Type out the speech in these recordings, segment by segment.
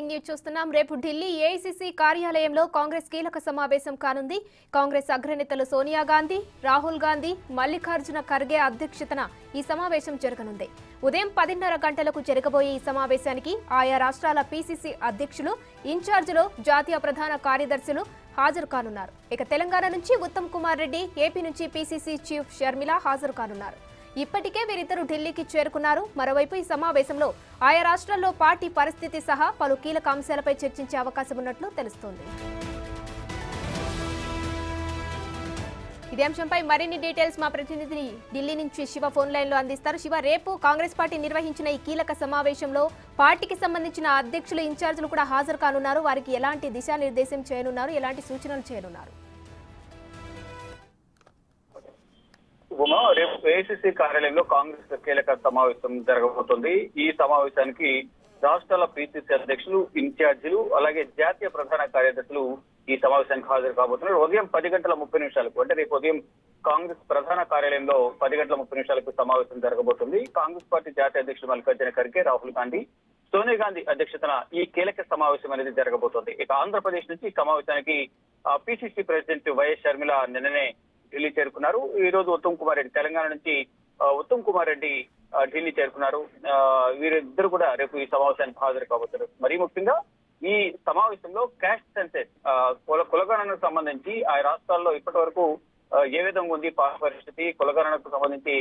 News చూస్తున్నాం. రేపు Delhi AICC కార్యాలయంలో కాంగ్రెస్ కీలక సమావేశం కానుంది. కాంగ్రెస్ అగ్రనేతలు సోనియా గాంధీ, రాహుల్ గాంధీ, మల్లికార్జున ఖర్గే అధ్యక్షతన ఈ సమావేశం జరగనుంది. ఉదయం 10:30 గంటలకు జరగబోయే ఈ సమావేశానికి ఆయా రాష్ట్రాల పీసీసీ అధ్యక్షులు, ఇన్ఛార్జీలు, జాతీయ ప్రధాన కార్యదర్శులు హాజరు కానున్నారు. ఇక తెలంగాణ నుంచి ఉత్తమ్ కుమార్ రెడ్డి, ఏపీ నుంచి పీసీసీ చీఫ్ షర్మిల హాజరు కానున్నారు. ఇప్పటికే వీరిద్దరూ ఢిల్లీకి చేరుకున్నారు. మరోవైపు ఈ సమావేశంలో ఆయా రాష్ట్రాల్లో పార్టీ పరిస్థితి సహా పలు కీలక అంశాలపై చర్చించే అవకాశం ఉన్నట్లు తెలుస్తోంది. ఇదే అంశంపై మరిన్ని డీటెయిల్స్ మా ప్రతినిధి ఢిల్లీ నుంచి శివ ఫోన్ లైన్ లో అందిస్తారు. శివ, రేపు కాంగ్రెస్ పార్టీ నిర్వహించిన ఈ కీలక సమావేశంలో పార్టీకి సంబంధించిన అధ్యక్షులు, ఇన్ఛార్జీలు కూడా హాజరు కానున్నారు. వారికి ఎలాంటి దిశానిర్దేశం చేయనున్నారు, ఎలాంటి సూచనలు చేయనున్నారు? రేపు ఏఐసీసీ కార్యాలయంలో కాంగ్రెస్ కీలక సమావేశం జరగబోతోంది. ఈ సమావేశానికి రాష్ట్రాల పీసీసీ అధ్యక్షులు, ఇన్ఛార్జీలు, అలాగే జాతీయ ప్రధాన కార్యదర్శులు ఈ సమావేశానికి హాజరు కాబోతున్నారు. ఉదయం 10:30 అంటే రేపు ఉదయం కాంగ్రెస్ ప్రధాన కార్యాలయంలో 10:30 సమావేశం జరగబోతుంది. కాంగ్రెస్ పార్టీ జాతీయ అధ్యక్షులు మల్లికార్జున ఖర్గే, రాహుల్ గాంధీ, సోనియా గాంధీ అధ్యక్షతన ఈ కీలక సమావేశం అనేది జరగబోతోంది. ఇక ఆంధ్రప్రదేశ్ నుంచి ఈ సమావేశానికి పీసీసీ ప్రెసిడెంట్ వైఎస్ షర్మిల నిన్ననే ఢిల్లీ చేరుకున్నారు. ఈ రోజు ఉత్తమ్ కుమార్ రెడ్డి, తెలంగాణ నుంచి ఉత్తమ్ కుమార్ రెడ్డి ఢిల్లీ చేరుకున్నారు. వీరిద్దరు కూడా రేపు ఈ సమావేశానికి హాజరు కాబోతున్నారు. మరీ ముఖ్యంగా ఈ సమావేశంలో క్యాస్ట్ సెన్సెస్, కులగణనకు సంబంధించి ఆ రాష్ట్రాల్లో ఇప్పటి వరకు ఏ విధంగా ఉంది పరిస్థితి, కులగణనకు సంబంధించి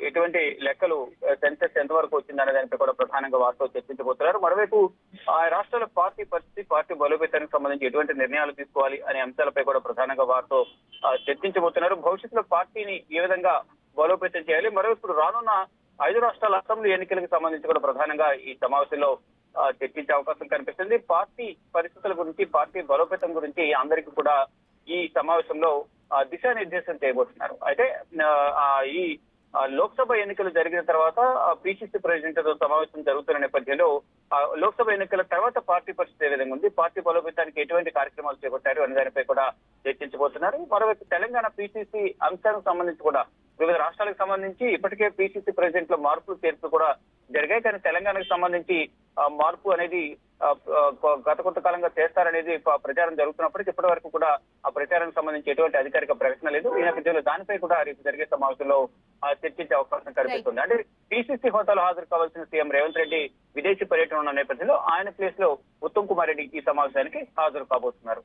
ఎటువంటి లెక్కలు, సెన్సెస్ ఎంతవరకు వచ్చిందనే దానిపై కూడా ప్రధానంగా వారితో చర్చించబోతున్నారు. మరోవైపు ఆ రాష్ట్రాల పార్టీ పరిస్థితి, పార్టీ బలోపేతానికి సంబంధించి ఎటువంటి నిర్ణయాలు తీసుకోవాలి అనే అంశాలపై కూడా ప్రధానంగా వారితో చర్చించబోతున్నారు. భవిష్యత్తులో పార్టీని ఏ విధంగా బలోపేతం చేయాలి, మరోవైపు రానున్న 5 రాష్ట్రాల అసెంబ్లీ ఎన్నికలకు సంబంధించి కూడా ప్రధానంగా ఈ సమావేశంలో చర్చించే అవకాశం కనిపిస్తుంది. పార్టీ పరిస్థితుల గురించి, పార్టీ బలోపేతం గురించి అందరికీ కూడా ఈ సమావేశంలో దిశానిర్దేశం చేయబోతున్నారు. అయితే ఈ లోక్సభ ఎన్నికలు జరిగిన తర్వాత పీసీసీ ప్రెసిడెంట్ తో సమావేశం జరుగుతున్న నేపథ్యంలో లోక్సభ ఎన్నికల తర్వాత పార్టీ పరిస్థితి ఏ విధంగా ఉంది, పార్టీ బలోపేతానికి ఎటువంటి కార్యక్రమాలు చేపట్టారు అనే దానిపై కూడా చర్చించబోతున్నారు. మరోవైపు తెలంగాణ పీసీసీ అంశానికి సంబంధించి కూడా వివిధ రాష్ట్రాలకు సంబంధించి ఇప్పటికే పీసీసీ ప్రెసిడెంట్ లో మార్పులు చేర్పులు కూడా జరిగాయి. కానీ తెలంగాణకు సంబంధించి మార్పు అనేది గత కొంతకాలంగా చేస్తారనేది ప్రచారం జరుగుతున్నప్పటికీ ఇప్పటి వరకు కూడా ఆ ప్రచారానికి సంబంధించి ఎటువంటి అధికారిక ప్రకటన లేదు. ఈ నేపథ్యంలో దానిపై కూడా రేపు జరిగే సమావేశంలో చర్చించే అవకాశం కనిపిస్తుంది. అంటే పీసీసీ హోదాలో హాజరు కావాల్సిన సీఎం రేవంత్ రెడ్డి విదేశీ పర్యటన ఉన్న నేపథ్యంలో ఆయన ప్లేస్ లో ఉత్తమ్ కుమార్ రెడ్డి ఈ సమావేశానికి హాజరు కాబోతున్నారు.